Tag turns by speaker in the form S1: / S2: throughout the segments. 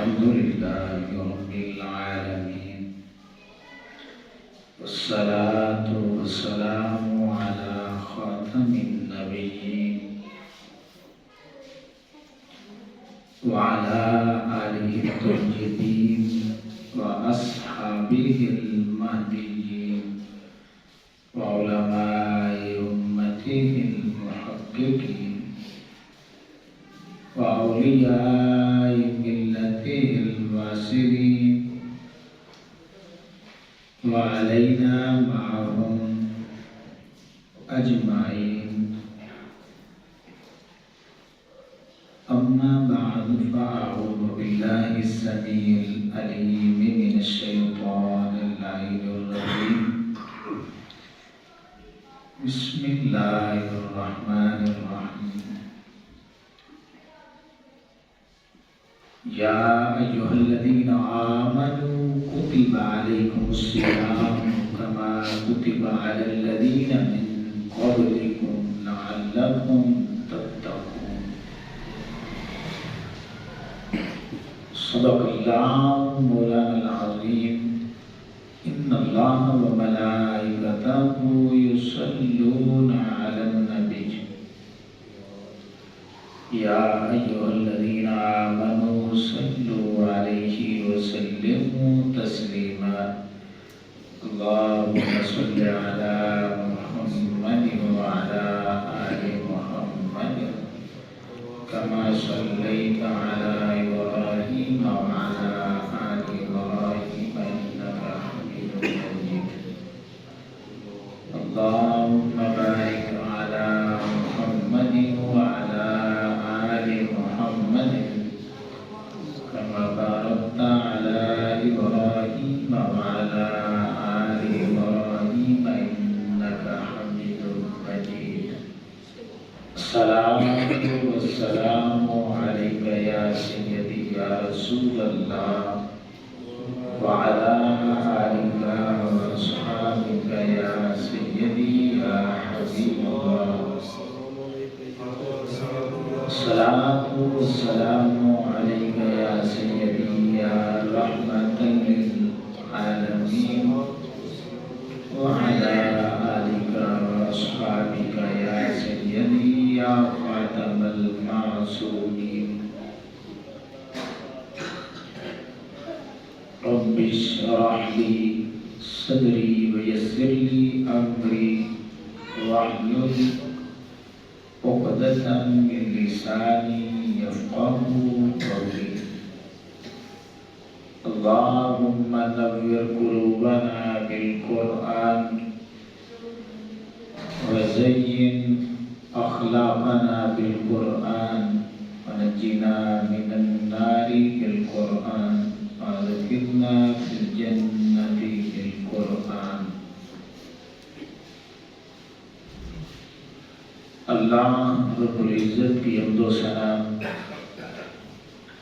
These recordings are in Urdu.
S1: الحمد لله رب العالمين والصلاة والسلام على خاتم النبيين وعلى آله الطيبين وأصحابه المهديين وعلماء أمته المحققين وأولياء ملته الواسرين وعلينا معهم أجمعين. أما بعد فأعوذ بالله السميع العليم من الشيطان اللعين الرجيم. بسم الله الرحمن الرحيم. يا أيها الذين آمنوا كتب عليكم الصيام كما كتب على الذين من قبلكم لعلكم تتقون. صدق الله مولانا العظيم. إن الله وملائكته يصلون على النبي يا أيها الذين آمنوا صلوا عليه وسلموا تسليما. اللهم صل على محمد وعلى آل محمد كما صليت على إبراهيم وعلى آل إبراهيم إنك حميد مجيد. اللهم بارك على محمد وعلى آل محمد كما باركت على إبراهيم وعلى آل إبراهيم إنك حميد مجيد. الصلاة والسلام عليك يا سيدي يا رسول الله وعلى آلك وأصحابك يا سيدي يا حبيب الله. الصلاة والسلام عليك يا سيدي يا رحمة للعالمين وعلى آلك وأصحابك يا سيدي يا خاتم المعصومين. رب اشرح لي صدري ويسر لي أمري واحلل عقدة من لساني يفقهوا قولي. اللهم نور قلوبنا بالقرآن وزين أخلاقنا بالقرآن ونجنا من النار بالقرآن وأدخلنا في الجنة بالقرآن. اللہ رب العزت کی حمد و ثنا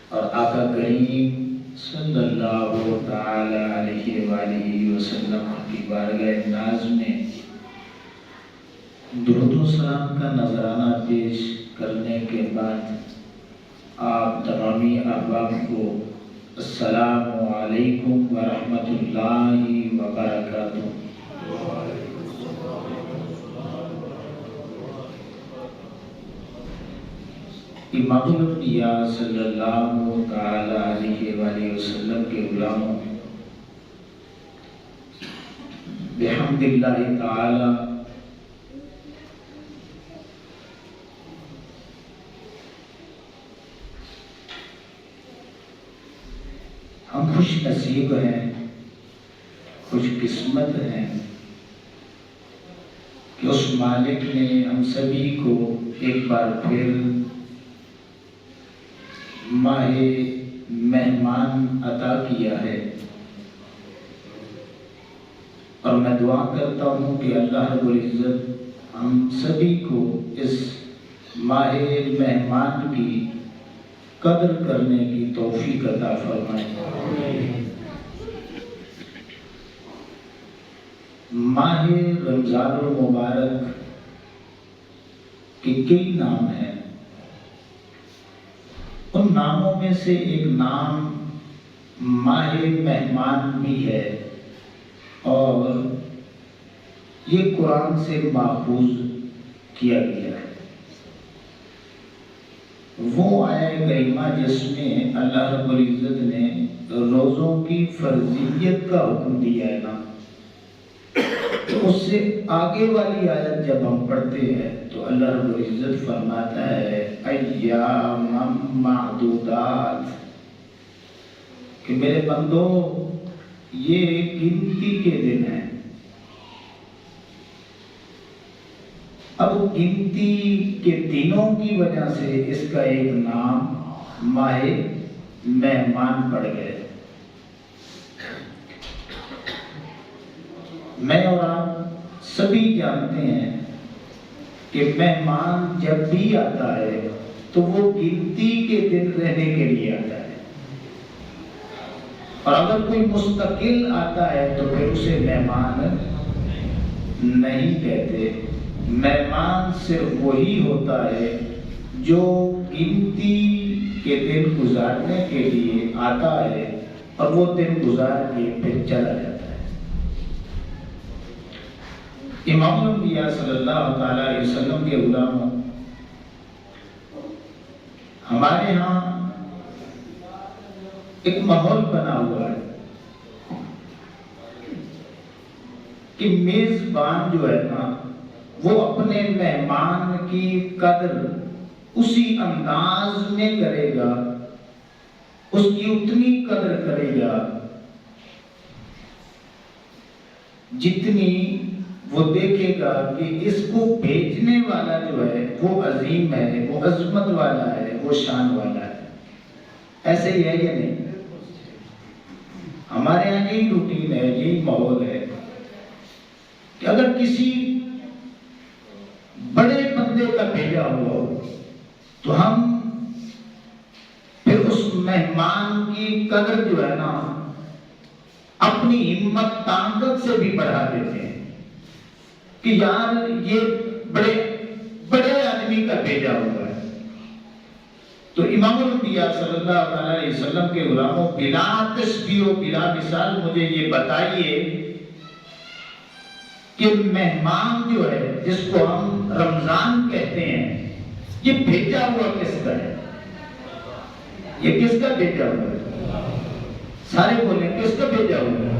S1: اور آقا کریم صلی اللہ تعالی علیہ وآلہ وسلم کی بارگاہ ناز میں درود و سلام کا نذرانہ پیش کرنے کے بعد آپ تمامی احباب کو السلام علیکم ورحمۃ اللہ وبرکاتہ. امام الانبیاء صلی اللہ تعالی علیہ وآلہ وسلم کے غلاموں بحمد اللہ تعالی ہم خوش نصیب ہیں، خوش قسمت ہیں کہ اس مالک نے ہم سبھی کو ایک بار پھر ماہ مہمان عطا کیا ہے، اور میں دعا کرتا ہوں کہ اللہ رب العزت ہم سبھی کو اس ماہ مہمان کی قدر کرنے کی توفیق عطا فرمائے. ماہ رمضان المبارک کے کئی نام ہیں. ان ناموں میں سے ایک نام ماہ مہمان بھی ہے اور یہ قرآن سے ماخوذ کیا گیا ہے۔ وہ آیہ کریمہ جس میں اللہ رب العزت نے روزوں کی فرضیت کا حکم دیا ہے نا، تو اس سے آگے والی آیت جب ہم پڑھتے ہیں تو اللہ رب العزت فرماتا ہے ایام معدودات، کہ میرے بندو یہ گنتی کے دن ہیں۔ اب گنتی کے دنوں کی وجہ سے اس کا ایک نام ماہ مہمان پڑ گئے۔ میں اور آپ سبھی جانتے ہیں کہ مہمان جب بھی آتا ہے تو وہ گنتی کے دن رہنے کے لیے آتا ہے، اور اگر کوئی مستقل آتا ہے تو پھر اسے مہمان نہیں کہتے۔ مہمان صرف وہی ہوتا ہے جو گنتی کے دن گزارنے کے لیے آتا ہے اور وہ دن گزار کے پھر چلا جاتا ہے۔ امام الانبیاء صلی اللہ تعالی علیہ وسلم کے غلاموں، ہمارے ہاں ایک ماحول بنا ہوا ہے کہ میزبان جو ہے نا وہ اپنے مہمان کی قدر اسی انداز میں کرے گا، اس کی اتنی قدر کرے گا جتنی وہ دیکھے گا کہ اس کو بھیجنے والا جو ہے وہ عظیم ہے، وہ عظمت والا ہے، وہ شان والا ہے۔ ایسے ہی ہے یا نہیں؟ ہمارے یہاں یہی روٹین ہے، یہی ماحول ہے کہ اگر کسی بڑے بندے کا بھیجا ہوا ہو تو ہم پھر اس مہمان کی قدر جو ہے نا اپنی ہمت طاقت سے بھی بڑھا دیتے ہیں کہ یار یہ بڑے آدمی کا بھیجا ہوا ہے۔ تو امام الانبیاء صلی اللہ علیہ وسلم کے غلاموں، بلا تشبیہ و بلا مثال مجھے یہ بتائیے کہ مہمان جو ہے جس کو ہم رمضان کہتے ہیں، یہ بھیجا ہوا کس کا ہے؟ یہ کس کا بھیجا ہوا ہے؟ سارے بولیں کس کا بھیجا ہوا ہے؟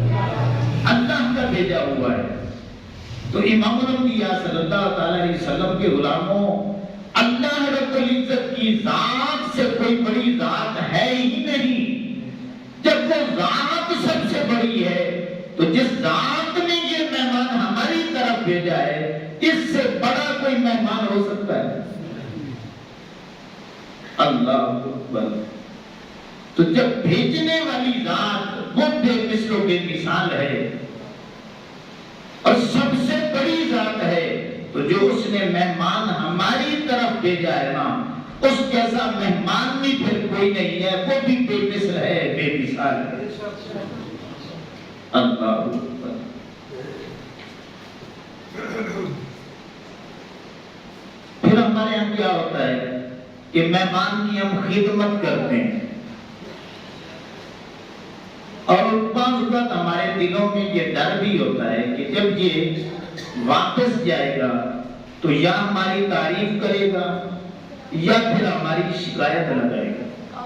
S1: اللہ کا بھیجا ہوا ہے۔ تو امام الانبیاء صلی اللہ علیہ وسلم کے غلاموں، اللہ رب العزت کی ذات سے کوئی بڑی ذات ہے ہی نہیں۔ جب وہ ذات سب سے بڑی ہے تو جس ذات نے یہ مہمان ہماری طرف بھیجا ہے، اس سے بڑا کوئی مہمان ہو سکتا ہے؟ اللہ اکبر۔ تو جب بھیجنے والی ذات وہ بے مثل و بے مثال ہے اور سب سے بڑی ذات ہے، تو جو اس نے مہمان ہماری طرف بھیجا ہے نا، اس جیسا مہمان بھی پھر کوئی نہیں ہے، وہ بھی بے مثل ہے، بے مثال ہے۔ اللہ اکبر۔ پھر ہمارے یہاں کیا ہوتا ہے کہ مہمان کی ہم خدمت کرتے ہیں، اور بعض اوقات ہمارے دلوں میں یہ ڈر بھی ہوتا ہے کہ جب یہ واپس جائے گا تو یا ہماری تعریف کرے گا یا پھر ہماری شکایت لگائے گا۔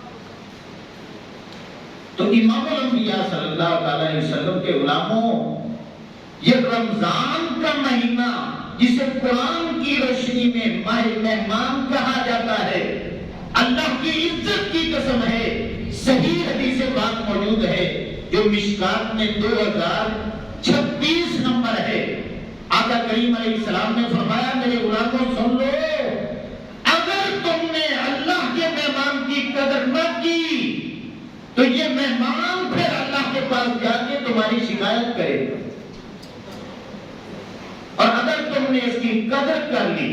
S1: تو امام الانبیاء صلی اللہ علیہ وسلم کے غلاموں، یہ رمضان کا مہینہ جسے قرآن کی روشنی میں ماہ مہمان کہا جاتا ہے، اللہ کی عزت کی قسم ہے، صحیح حدیث بات موجود ہے جو مشکات میں 2026 نمبر ہے۔ آقا کریم علیہ السلام نے فرمایا، میرے غلاموں سن لو، اگر تم نے اللہ کے مہمان کی قدر نہ کی تو یہ مہمان پھر اللہ کے پاس جا کے تمہاری شکایت کرے گا، اور اگر تم نے اس کی قدر کر لی،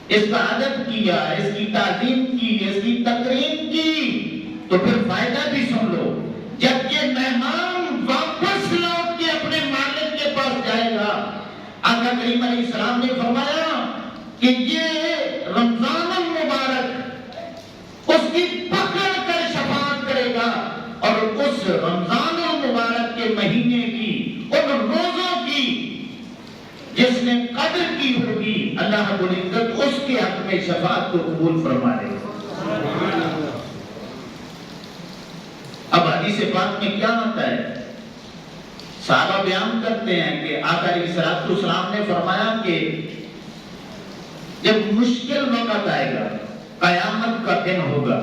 S1: اس کا ادب کیا، اس کی تعظیم کی، اس کی تکریم کی، تو پھر فائدہ بھی سن لو، جب یہ مہمان واپس لوٹ کے اپنے مالک کے پاس جائے گا، آقا کریم علیہ السلام نے فرمایا کہ یہ رمضان المبارک اس کی پکڑ کر شفاعت کرے گا میں شفاعت کو قبول فرما لے. اب حدیث پاک میں کیا آتا ہے؟ صحابہ بیان کرتے ہیں کہ آقا علیہ الصلوۃ والسلام نے فرمایا کہ جب مشکل وقت آئے گا، قیامت کا دن ہوگا،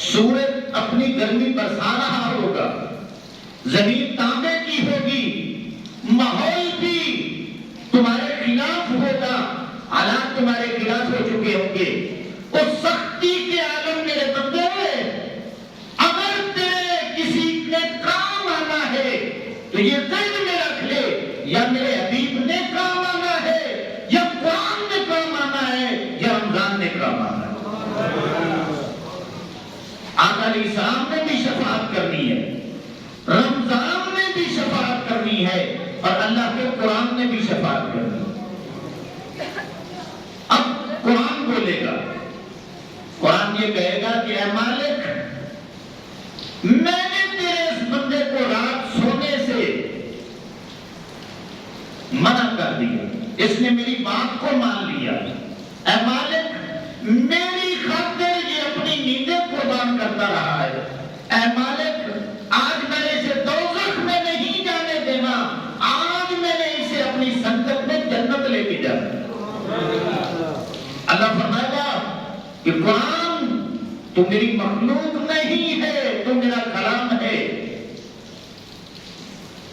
S1: سورج اپنی گرمی برسا رہا ہوگا، زمین تانبے کی ہوگی، ماحول بھی تمہارے خلاف ہوگا، حالات تمہارے خلاف ہو چکے ہوں گے. اس سختی کے عالم میرے بندے، اگر تیرے کسی کے کام آنا ہے تو یہ ذہن میں رکھ لے، یا میرے حبیب نے کام آنا ہے، یا قرآن نے کام آنا ہے، یا رمضان نے کام آنا ہے. آقا علیہ السلام نے بھی شفاعت کرنی ہے، رمضان نے بھی شفاعت کرنی ہے، اور اللہ کے قرآن نے بھی شفاعت کرنی ہے. اب قرآن بولے گا، قرآن یہ کہے گا کہ اے مالک، میں نے تیرے اس بندے کو رات سونے سے منع کر دیا، اس نے میری بات کو مان لیا. اے مالک، میری خاطر یہ اپنی نیندیں قربان کرتا رہا ہے. اے مالک، آج میں نے اسے دوزخ میں نہیں جانے دینا، آج میں نے اسے اپنی سنگت میں جنت لے کے جانا. اللہ فرمائے گا کہ قرآن تو میری مخلوق نہیں ہے، تو میرا کلام ہے،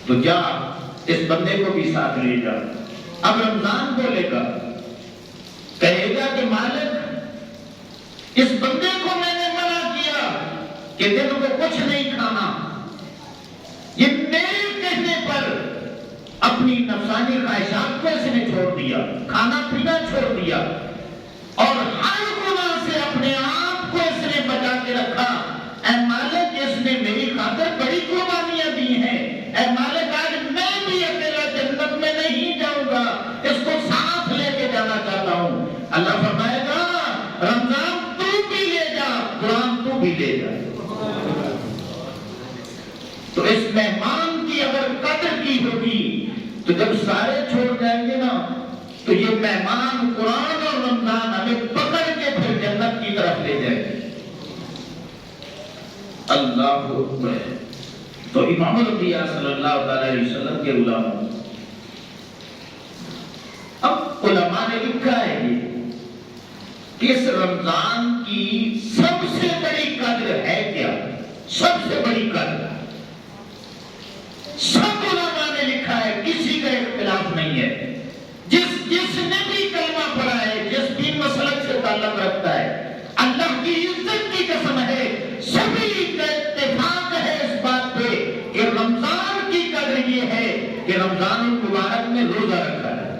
S1: تو جا اس بندے کو بھی ساتھ لے جا. اب رمضان بولے گا، کہے گا کہ مالک، اس بندے کو میں نے منع کیا کہ دن کو کچھ نہیں کھانا، یہ میرے کہنے پر اپنی نفسانی خواہشات کو اس نے چھوڑ دیا، کھانا پینا چھوڑ دیا، اور ہر گناہ سے اپنے آپ کو اس نے بچا کے رکھا. اے مالک، اس نے میری خاطر بڑی قربانیاں دی ہیں. اے مالک، آج میں بھی اکیلا جنت میں نہیں جاؤں گا، اس کو ساتھ لے کے جانا چاہتا ہوں. اللہ فرمائے گا، رمضان تو بھی لے جا، قرآن تو بھی لے جا. تو اس مہمان کی اگر قدر کی ہوگی تو جب سارے چھوڑ جائیں گے نا، تو یہ مہمان قرآن اور رمضان ہمیں پکڑ کے پھر جنت کی طرف لے جائیں گے. اللہ اکبر. تو امام الانبیاء صلی اللہ علیہ وسلم کے غلاموں، اب علماء نے لکھا ہے کہ اس رمضان کی سب سے بڑی قدر ہے کیا؟ سب سے بڑی قدر سب علماء نے لکھا ہے، کسی کا اختلاف نہیں ہے. جس نے بھی کلمہ پڑھا ہے، جس بھی مسلک سے تعلق رکھتا ہے، اللہ کی عزت کی قسم ہے، سبھی کا اتفاق ہے اس بات پہ کہ رمضان کی قدر یہ ہے کہ رمضان المبارک میں روزہ رکھا جائے،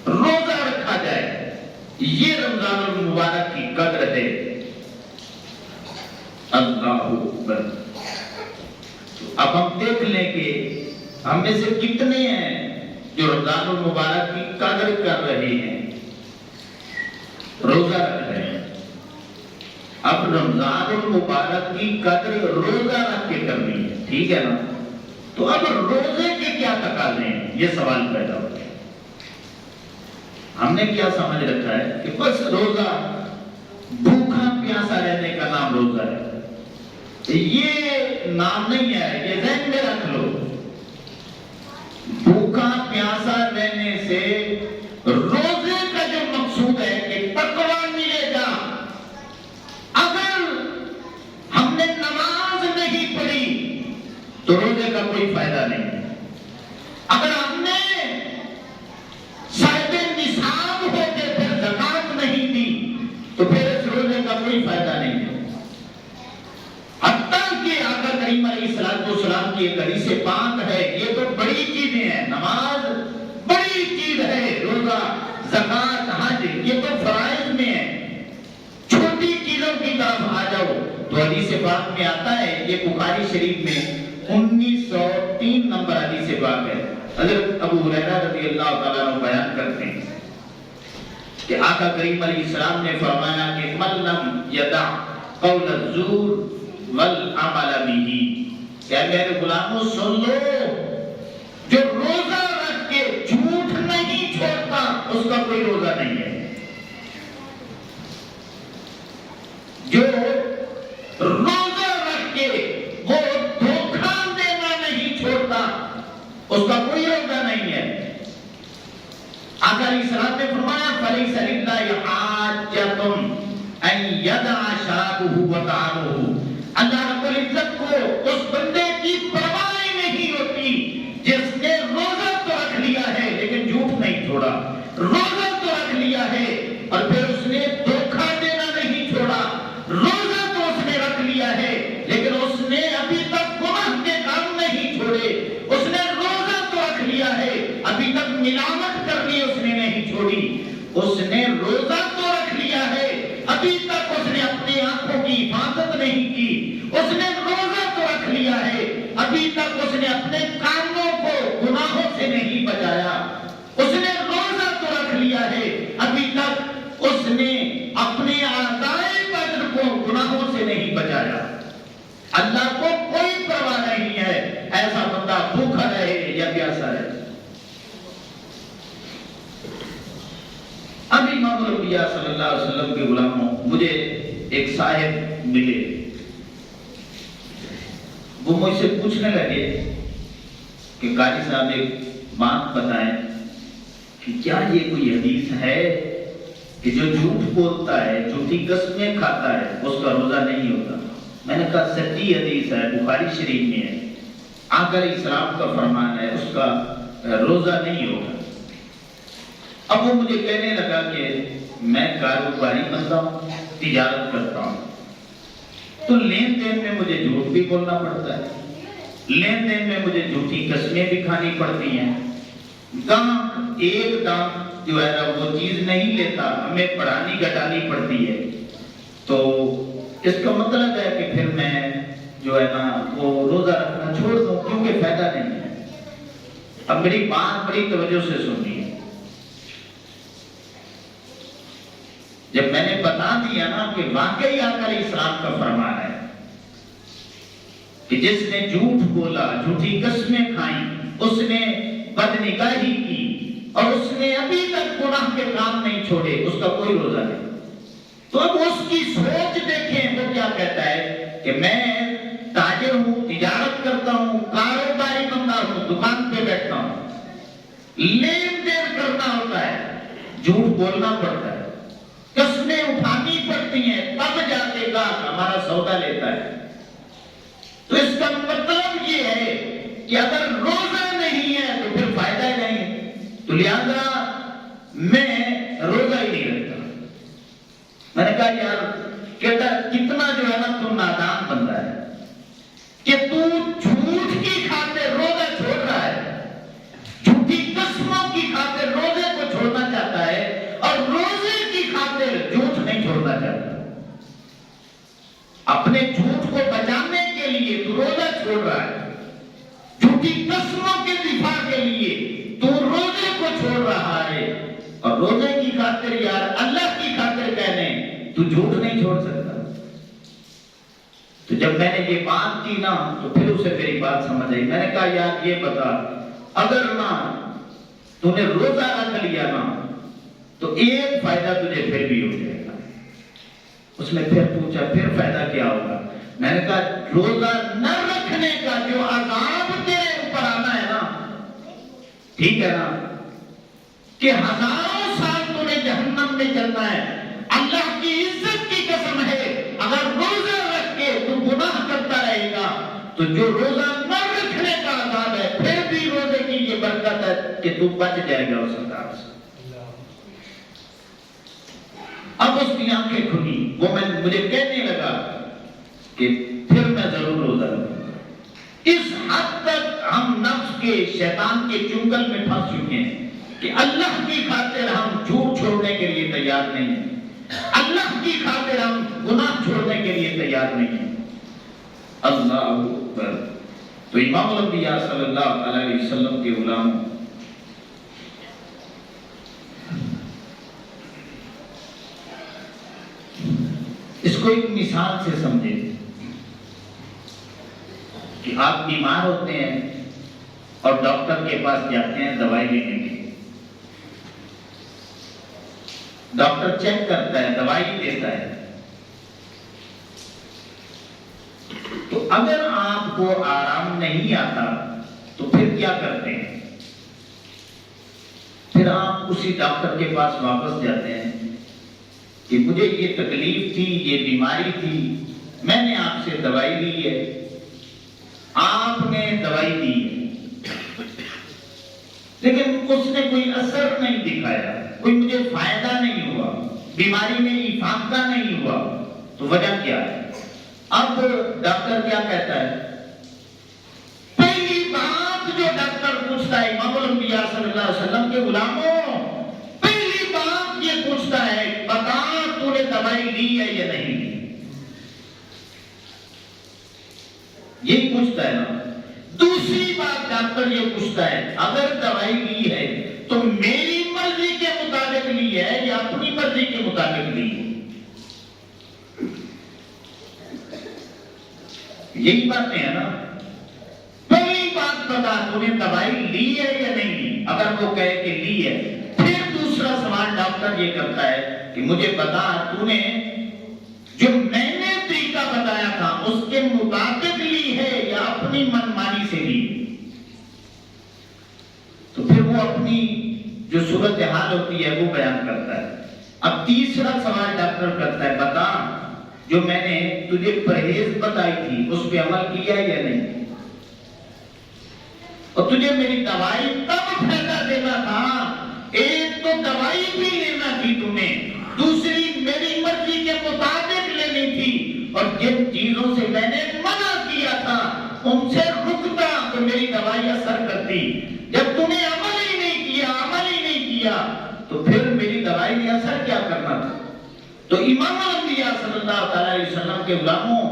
S1: روزہ رکھا جائے. یہ رمضان المبارک کی قدر ہے. اللہ اکبر. اب ہم دیکھ لیں کہ ہم میں سے کتنے ہیں جو رمضان المبارک کی قدر کر رہے ہیں، روزہ رکھ رہے ہیں. اب رمضان المبارک کی قدر روزہ رکھ کے کرنی ہے، ٹھیک ہے نا؟ تو اب روزے کے کیا تقاضے ہیں، یہ سوال پیدا ہوتا ہے. ہم نے کیا سمجھ رکھا ہے کہ بس روزہ بھوکا پیاسا رہنے کا نام روزہ ہے. یہ نام نہیں ہے، یہ ذہن میں رکھ لو. بھوکا پیاسا رہنے سے روزے کا جو مقصود ہے کہ تقوی ملے گا. اگر ہم نے نماز نہیں پڑھی تو روزے کا کوئی فائدہ نہیں. اگر ہم نے صاحب نصاب ہو کے پھر زکات نہیں دی تو پھر اس روزے کا کوئی فائدہ نہیں. حتیٰ کہ آقا کریم علیہ السلام کی ایک حدیث پاک ہے، یہ تو بڑی چیزیں ہیں، نماز بڑی چیز ہے، روزہ، زکات، حج، یہ تو فرائض میں ہے. چھوٹی چیزوں کی طرف آ جاؤ تو حدیث پاک میں آتا ہے، یہ بخاری شریف میں 1903 نمبر حدیث پاک ہے. حضرت ابو ہریرہ رضی اللہ تعالیٰ عنہ بیان کرتے ہیں کہ آقا کریم علیہ السلام نے فرمایا کہ من لم یدع قول الزور والعمل به. کیا میرے غلاموں سن لو، جو روزہ رکھ کے جھوٹ نہیں چھوڑتا اس کا کوئی روزہ نہیں ہے. جو روزہ رکھ کے وہ دھوکہ دینا نہیں چھوڑتا، اس کا کوئی روزہ نہیں ہے۔ آقا علیہ السلام نے فرمایا فَلَيْسَ لِلَّهِ حَاجَّةٌ أَن يَدَعَ شَرَابَهُ وَطَعَامَهُ، اللہ رب العزت کو اس بندے کی پرواہ نہیں ہوتی جس نے روزہ تو رکھ لیا ہے لیکن جھوٹ نہیں چھوڑا، روزہ تو رکھ لیا ہے اور پھر اس نے دھوکہ دینا نہیں چھوڑا، روزہ تو اس نے رکھ لیا ہے لیکن اس نے ابھی تک گناہ کے کام نہیں چھوڑے، اس نے روزہ تو رکھ لیا ہے ابھی تک ملامت کرنی اس نے نہیں چھوڑی، اس نے روزہ تو رکھ لیا ہے ابھی تک اس نے اپنی آنکھوں کی حفاظت نہیں کی، اس نے روزہ تو رکھ لیا ہے ابھی تک اس نے اپنے کانوں کو گناہوں سے نہیں بچایا، اس نے روزہ تو رکھ لیا ہے ابھی تک اس نے اپنے اعضائے بدن کو گناہوں سے نہیں بچایا۔ اللہ کو کوئی پرواہ نہیں ہے ایسا بندہ بھوکا رہے یا پیاسا رہے۔ اب امام الانبیاء صلی اللہ علیہ وسلم کے غلاموں، مجھے ایک صاحب ملے، وہ مجھ سے پوچھنے لگے کہ قاری صاحب ایک بات بتائیں کہ کیا یہ کوئی حدیث ہے کہ جو جھوٹ بولتا ہے، جھوٹی قسمیں کھاتا ہے، اس کا روزہ نہیں ہوتا؟ میں نے کہا سچی حدیث ہے، بخاری شریف میں ہے، آقا علیہ السلام کا فرمان ہے، اس کا روزہ نہیں ہوگا۔ اب وہ مجھے کہنے لگا کہ میں کاروباری بندہ ہوں، تجارت کرتا ہوں، تو لین دین میں مجھے جھوٹ بھی بولنا پڑتا ہے، لین دین میں مجھے جھوٹی قسمیں بھی کھانی پڑتی ہیں، گاہک ایک دام جو ہے نا وہ چیز نہیں لیتا، ہمیں بڑھانی گھٹانی پڑتی ہے، تو اس کا مطلب ہے کہ پھر میں جو ہے نا وہ روزہ رکھنا چھوڑ دوں کیونکہ فائدہ نہیں ہے۔ اب میری بات بڑی توجہ سے سنی ہے، جب میں نے بتا دیا نا کہ واقعی آقا علیہ السلام کا فرمان ہے کہ جس نے جھوٹ بولا، جھوٹی قسمیں کھائیں، اس نے بدنگاہی کی اور اس نے ابھی تک گناہ کے کام نہیں چھوڑے، اس کا کوئی روزہ نہیں۔ تو اب اس کی سوچ دیکھیں وہ کیا کہتا ہے کہ میں تاجر ہوں، تجارت کرتا ہوں، کاروباری بندہ ہوں، دکان پہ بیٹھتا ہوں، لین دین کرنا ہوتا ہے، جھوٹ بولنا پڑتا ہے، قسمیں اٹھانی پڑتی ہیں، تب جا کے گاہک ہمارا سودا لیتا ہے۔ تو اس کا مطلب یہ ہے کہ اگر روزہ نہیں ہے تو پھر فائدہ ہی نہیں ہے، تو لہذا میں روزہ ہی نہیں رکھتا۔ میں نے کہا یار کہتا کتنا جو ہے نا تو نادان بندہ ہے کہ تو جھوٹ کی خاطر روزہ چھوڑ رہا ہے، جھوٹی قسموں کی خاطر روزے کو چھوڑنا چاہتا ہے اور روزے کی خاطر جھوٹ نہیں چھوڑنا چاہتا۔ اپنے جھوٹ کو بچانے کے لیے تو روزہ چھوڑ رہا ہے، جھوٹی قسموں کے دفاع کے لیے تو روزے کو چھوڑ رہا ہے، اور روزے کی خاطر یار اللہ کی خاطر کہنے تو جھوٹ نہیں چھوڑ سکتا۔ تو جب میں نے یہ بات کی نا تو پھر اسے میری بات سمجھ آئی۔ میں نے کہا یار یہ بتا، اگر نا تو نے روزہ رکھ لیا نا تو ایک فائدہ تجھے پھر بھی ہو جائے گا۔ اس نے پھر پوچھا پھر فائدہ کیا ہوگا؟ میں نے کہا روزہ نہ رکھنے کا جو عذاب تیرے اوپر آنا ہے نا، ٹھیک ہے نا، کہ ہزاروں سال تمہیں جہنم میں چلنا ہے، اللہ کی عزت کی قسم ہے اگر روزہ رکھ کے تو گناہ کرتا رہے گا تو جو روزہ نہ رکھنے کا عذاب ہے پھر بھی روزے کی یہ برکت ہے کہ تو بچ جائے گا اس عذاب سے۔ اب اس کی آنکھیں کھلی، وہ مجھے کہنے لگا کہ پھر میں ضرور روزہ رکھوں گا۔ اس حد تک ہم نفس کے شیطان کے چنگل میں پھنس چکے ہیں کہ اللہ کی خاطر ہم جھوٹ چھوڑنے کے لیے تیار نہیں ہیں، اللہ کی خاطر ہم گناہ چھوڑنے کے لیے تیار نہیں ہیں۔ اللہ اکبر۔ تو امام الانبیاء صلی اللہ علیہ وسلم کے غلاموں، اس کو ایک مثال سے سمجھیں کہ آپ بیمار ہوتے ہیں اور ڈاکٹر کے پاس جاتے ہیں دوائی لینے کے لیے، ڈاکٹر چیک کرتا ہے، دوائی دیتا ہے، اگر آپ کو آرام نہیں آتا تو پھر کیا کرتے ہیں؟ پھر آپ اسی ڈاکٹر کے پاس واپس جاتے ہیں کہ مجھے یہ تکلیف تھی، یہ بیماری تھی، میں نے آپ سے دوائی لی ہے، آپ نے دوائی دی ہے، لیکن اس نے کوئی اثر نہیں دکھایا، کوئی مجھے فائدہ نہیں ہوا، بیماری میں افاقہ نہیں ہوا، تو وجہ کیا ہے؟ اب ڈاکٹر کیا کہتا ہے؟ پہلی بات جو ڈاکٹر پوچھتا ہے، امام الانبیاء صلی اللہ علیہ وسلم کے غلاموں، پہلی بات یہ پوچھتا ہے، بتا تو نے دوائی لی ہے یا نہیں؟ یہی پوچھتا ہے نا۔ دوسری بات ڈاکٹر یہ پوچھتا ہے، اگر دوائی لی ہے تو میری مرضی کے مطابق لی ہے یا اپنی مرضی کے مطابق لی ہے؟ یہی باتیں ہیں نا۔ پہلی بات بتا تو نے دوائی لی ہے یا نہیں لی؟ اگر وہ کہے کہ لی ہے، پھر دوسرا سوال ڈاکٹر یہ کرتا ہے کہ مجھے بتا تو نے جو میں نے طریقہ بتایا تھا اس کے مطابق لی ہے یا اپنی من مانی سے لی؟ تو پھر وہ اپنی جو صورتحال ہوتی ہے وہ بیان کرتا ہے۔ اب تیسرا سوال ڈاکٹر کرتا ہے، بتا جو میں نے تجھے پرہیز بتائی تھی اس پہ عمل کیا یا نہیں؟ اور تجھے میری دوائی تب فائدہ دینا تھا، ایک تو دوائی بھی لینا تھی تمہیں، دوسری میری مرضی کے مطابق لینی تھی، اور جن چیزوں سے میں نے منع کیا تھا ان سے رکتا تو میری دوائی اثر کرتی۔ جب تم نے عمل ہی نہیں کیا تو پھر میری دوائی نے اثر کیا کرنا تھا؟ تو امام الانبیاء صلی اللہ علیہ وسلم کے غلاموں،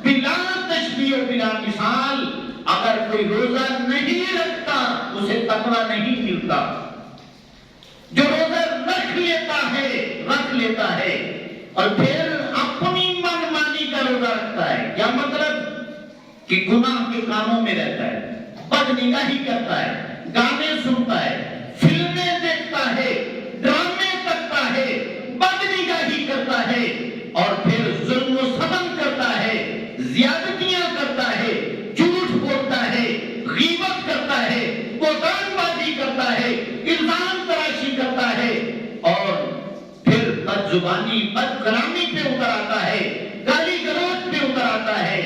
S1: بلا تشبیہ و بلا مثال، اگر کوئی روزہ نہیں رکھتا اسے تقویٰ نہیں ملتا۔ جو روزہ رکھ لیتا ہے اور پھر اپنی من مانی کا روزہ رکھتا ہے، کیا مطلب کہ گناہ کے کاموں میں رہتا ہے، بد نگاہی کرتا ہے، گانے سنتا ہے، فلمیں دیکھتا ہے، ڈرامے کرتا ہے، بد نگاہی کرتا ہے، اور پھر ظلم و ستم کرتا ہے، زیادتیاں کرتا ہے، جھوٹ بولتا ہے، غیبت کرتا ہے، بہتان بازی کرتا ہے، الزام تراشی کرتا ہے، اور پھر بد زبانی بد کلامی پہ اتر آتا ہے، گالی گلوچ پہ اتر آتا ہے،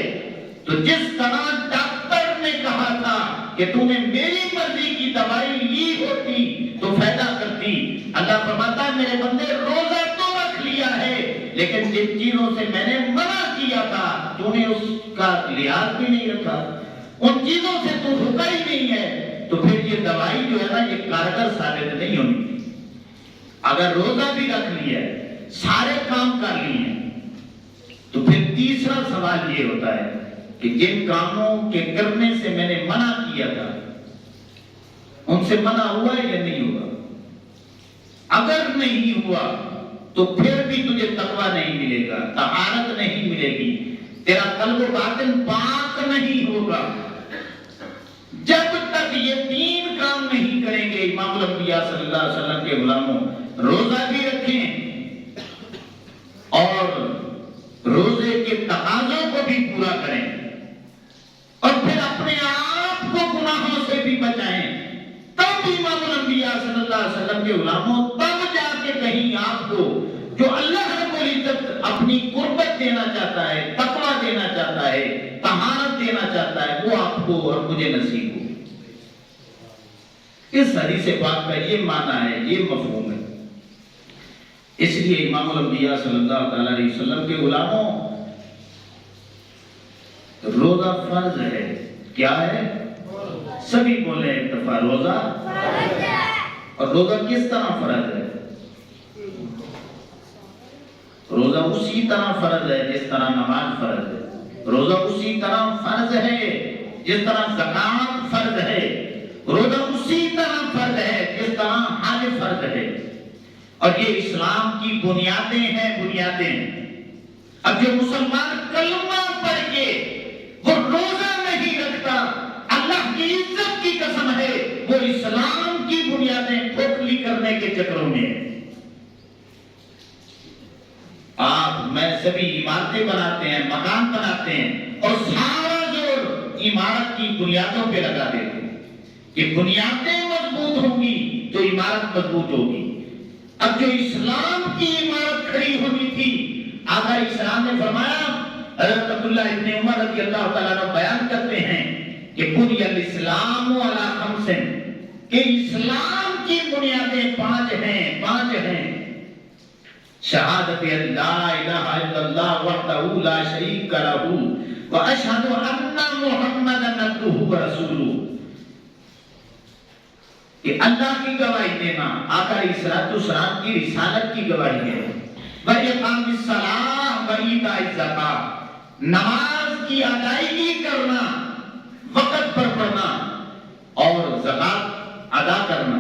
S1: تو جس طرح ڈاکٹر نے کہا تھا کہ تو نے میری مرضی کی دوائی لی ہوتی تو فائدہ کرتی، اللہ فرماتا ہے میرے بندے روزہ تو رکھ لیا ہے لیکن جن چیزوں سے میں نے منع کیا تھا تو نے اس کا لحاظ بھی نہیں رکھا، ان چیزوں سے تو رکا ہی نہیں ہے، تو پھر یہ دوائی جو ہے نا یہ کارگر ثابت نہیں ہونی۔ اگر روزہ بھی رکھ لیا ہے، سارے کام کر لیے ہیں، تو پھر تیسرا سوال یہ ہوتا ہے کہ جن کاموں کے کرنے سے میں نے منع کیا تھا ان سے منع ہوا ہے یا نہیں ہوا؟ اگر نہیں ہوا تو پھر بھی تجھے تقویٰ نہیں ملے گا، طہارت نہیں ملے گی، تیرا قلب و باطن پاک نہیں ہوگا۔ جب تک یہ تین کام نہیں کریں گے، امام الانبیاء صلی اللہ علیہ وسلم کے غلاموں، روزہ بھی رکھیں اور روزے کے تقاضوں کو بھی پورا کریں، اور پھر اپنے آپ کو گناہوں سے بھی بچائیں، تب امام الانبیاء صلی اللہ علیہ وسلم کے غلاموں تب جا کے کہیں آپ کو جو اللہ رب العزت اپنی قربت دینا چاہتا ہے، تقویٰ دینا چاہتا ہے، طہارت دینا چاہتا ہے، وہ آپ کو اور مجھے نصیب ہو۔ اس حدیث پاک کا یہ معنی ہے، یہ مفہوم ہے۔ اس لیے امام الانبیاء صلی اللہ علیہ وسلم کے غلاموں، روزہ فرض ہے۔ کیا ہے؟ سبھی بولے اتفاق، روزہ فرض ہے۔ اور روزہ کس طرح فرض ہے؟ روزہ اسی طرح فرض ہے جس طرح نماز فرض ہے، روزہ اسی طرح فرض ہے جس طرح زکات فرض ہے، روزہ اسی طرح فرض ہے جس طرح حج فرض ہے، اور یہ اسلام کی بنیادیں ہیں، بنیادیں۔ اب جو مسلمان کلمہ پڑھ کے وہ روزہ نہیں رکھتا، اللہ کی عزت کی قسم ہے وہ اسلام کی بنیادیں کھوکھلی کرنے کے چکروں میں ہے۔ آپ میں سبھی عمارتیں بناتے ہیں، مکان بناتے ہیں، اور سارا عمارت کی بنیادوں پہ لگا دیتے ہیں کہ بنیادیں مضبوط ہوں گی تو عمارت مضبوط ہوگی۔ اب جو اسلام کی عمارت کھڑی ہونی تھی، آقا اسلام نے فرمایا، حضرت عبداللہ ابن عمر رضی اللہ تعالیٰ عنہ بیان کرتے ہیں کہ بنی الاسلام علی خمس، کہ اسلام کی بنیادیں پانچ ہیں۔ شہادت لا الہ الا اللہ وحدہ لا شریک لہ واشہد ان محمدا عبدہ ورسولہ، کہ اللہ کی گواہی دینا، آقا علیہ السلام کی رسالت کی گواہی ہے، وَإِقَامِ الصَّلَاةِ وَإِيتَاءِ الزَّکَاۃ، نماز کی ادائیگی کرنا، وقت پر پڑھنا اور زکات ادا کرنا،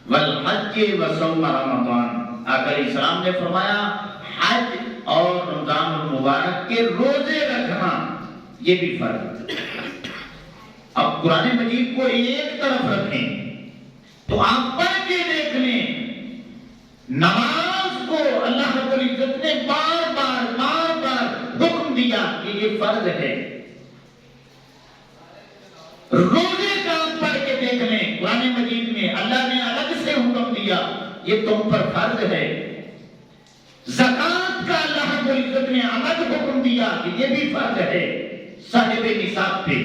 S1: وَالْحَجِّ وَصَوْمَ رَمَضَانَ، آقا علیہ السلام نے فرمایا حج اور رمضان المبارک کے روزے رکھنا یہ بھی فرض۔ اب قرآن مجید کو ایک طرف رکھیں تو آپ پڑھ کے دیکھ لیں، نماز کو اللہ رب العزت نے بار بار حکم دیا کہ یہ فرض ہے۔ روزے کا آپ پڑھ کے دیکھ لیں، قرآن مجید میں اللہ نے الگ سے حکم دیا یہ تم پر فرض ہے۔ زکات کا اللہ رب العزت نے الگ حکم دیا کہ یہ بھی فرض ہے صاحب نصاب پہ،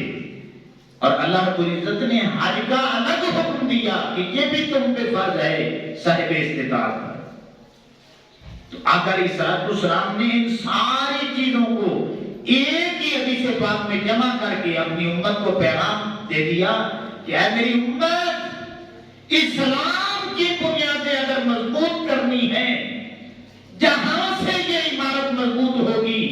S1: اور اللہ رب العزت نے حج کا الگ حکم دیا کہ یہ بھی تم پہ فرض ہے صاحب استطاعت پر۔ تو آقا علیہ السلام نے ان ساری چیزوں کو ایک ہی حدیث پاک میں جمع کر کے اپنی امت کو پیغام دے دیا کہ اے میری امت، اسلام کی بنیادیں اگر مضبوط کرنی ہے، جہاں سے یہ عمارت مضبوط ہوگی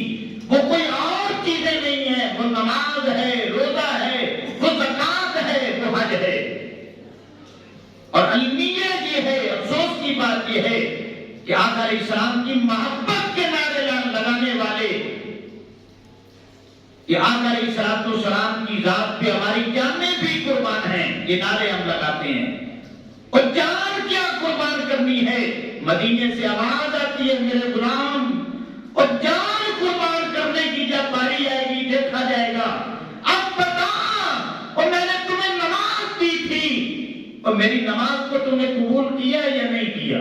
S1: وہ کوئی اور چیزیں نہیں ہے، وہ نماز ہے، روزہ ہے، وہ زکات ہے، وہ حج ہے۔ اور المیہ یہ ہے، افسوس کی بات یہ ہے کہ آقا علیہ السلام کی محبت کے نعرے لگانے والے، کہ آقا علیہ السلام کی ذات پہ ہماری جانیں بھی قربان ہیں، یہ نعرے ہم لگاتے ہیں۔ اور جان کیا قربان کرنی ہے، مدینے سے آواز آتی ہے میرے غلام، اور جان قربان کرنے کی جب باری آئے گی دیکھا جائے گا، اب بتا، اور میں نے تمہیں نماز دی تھی، اور میری نماز کو تم نے قبول کیا یا نہیں کیا؟